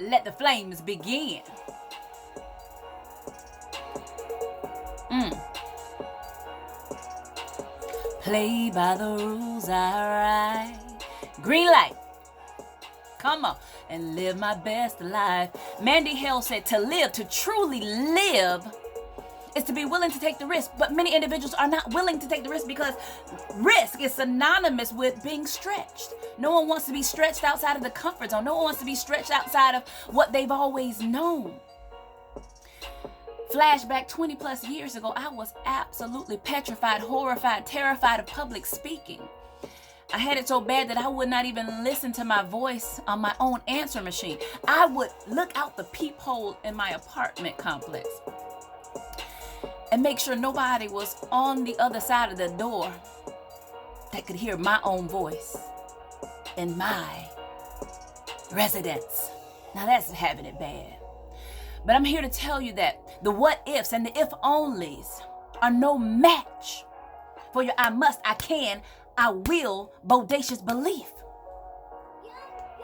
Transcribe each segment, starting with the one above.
let the flames begin. Play by the rules I write. Green light. Come on. And live my best life. Mandy Hale said to live, to truly live, is to be willing to take the risk. But many individuals are not willing to take the risk because risk is synonymous with being stretched. No one wants to be stretched outside of the comfort zone. No one wants to be stretched outside of what they've always known. Flashback 20 plus years ago, I was absolutely petrified, horrified, terrified of public speaking. I had it so bad that I would not even listen to my voice on my own answer machine. I would look out the peephole in my apartment complex and make sure nobody was on the other side of the door that could hear my own voice in my residence. Now that's having it bad. But I'm here to tell you that the what ifs and the if onlys are no match for your I must, I can, I will, bodacious belief.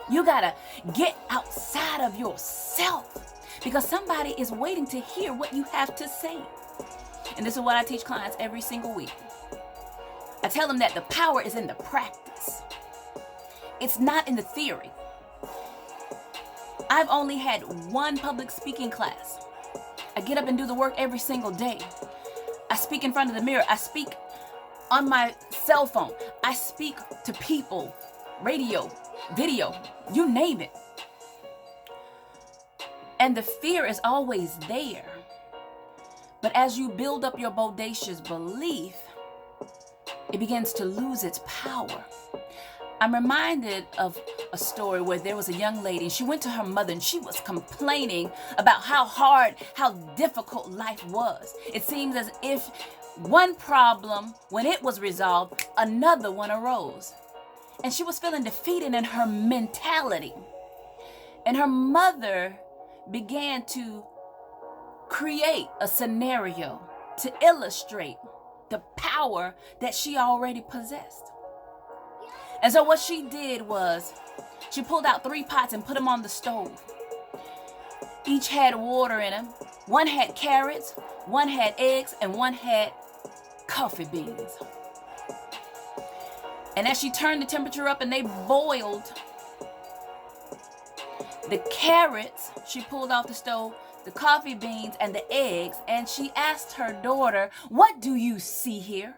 You gotta get outside of yourself because somebody is waiting to hear what you have to say. And this is what I teach clients every single week. I tell them that the power is in the practice. It's not in the theory. I've only had one public speaking class. I get up and do the work every single day. I speak in front of the mirror. I speak on my cell phone. I speak to people, radio, video, you name it. And the fear is always there. But as you build up your bodacious belief, it begins to lose its power. I'm reminded of a story where there was a young lady. She went to her mother and she was complaining about how hard, how difficult life was. It seems as if one problem, when it was resolved, another one arose. And she was feeling defeated in her mentality. And her mother began to create a scenario to illustrate the power that she already possessed. And so what she did was she pulled out 3 pots and put them on the stove. Each had water in them. One had carrots, one had eggs, and one had coffee beans. And as she turned the temperature up and they boiled, the carrots she pulled off the stove, the coffee beans, and the eggs, and she asked her daughter, "What do you see here?"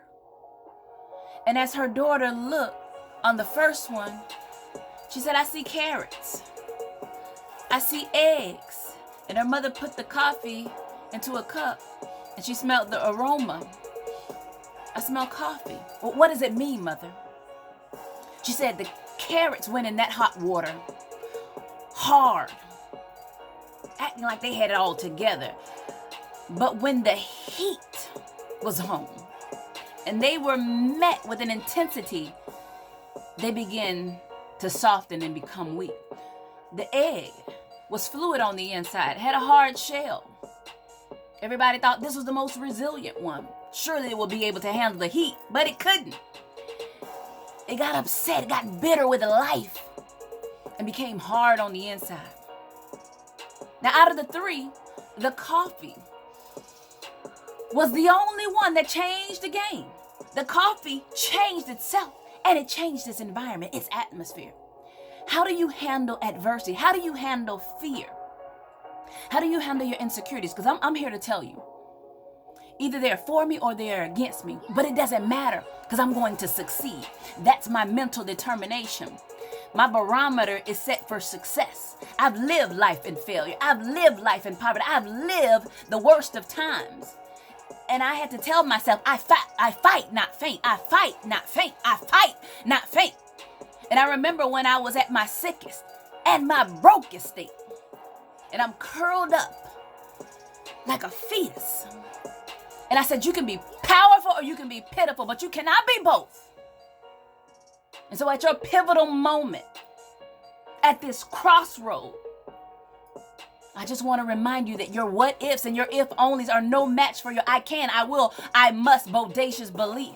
And as her daughter looked on the first one, she said, "I see carrots. I see eggs." And her mother put the coffee into a cup and she smelled the aroma. "I smell coffee." "Well, what does it mean, Mother?" She said, "The carrots went in that hot water hard, acting like they had it all together. But when the heat was on and they were met with an intensity, they began to soften and become weak. The egg was fluid on the inside, had a hard shell. Everybody thought this was the most resilient one. Surely it would be able to handle the heat, but it couldn't. It got upset, it got bitter with life, and became hard on the inside." Now, out of the 3, the coffee was the only one that changed the game. The coffee changed itself, and it changed its environment, its atmosphere. How do you handle adversity? How do you handle fear? How do you handle your insecurities? Because I'm here to tell you, either they're for me or they're against me, but it doesn't matter because I'm going to succeed. That's my mental determination. My barometer is set for success. I've lived life in failure. I've lived life in poverty. I've lived the worst of times. And I had to tell myself, I fight, not faint. I fight, not faint. I fight, not faint. And I remember when I was at my sickest and my brokest state, and I'm curled up like a fetus. And I said, you can be powerful or you can be pitiful, but you cannot be both. And so at your pivotal moment, at this crossroad, I just want to remind you that your what ifs and your if onlys are no match for your I can, I will, I must bodacious belief.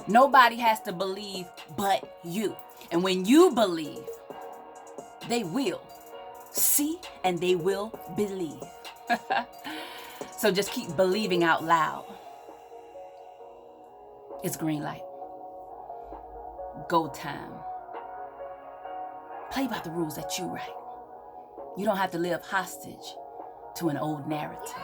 Nobody has to believe but you. And when you believe, they will see and they will believe. So just keep believing out loud. It's green light. Go time. Play by the rules that you write. You don't have to live hostage to an old narrative.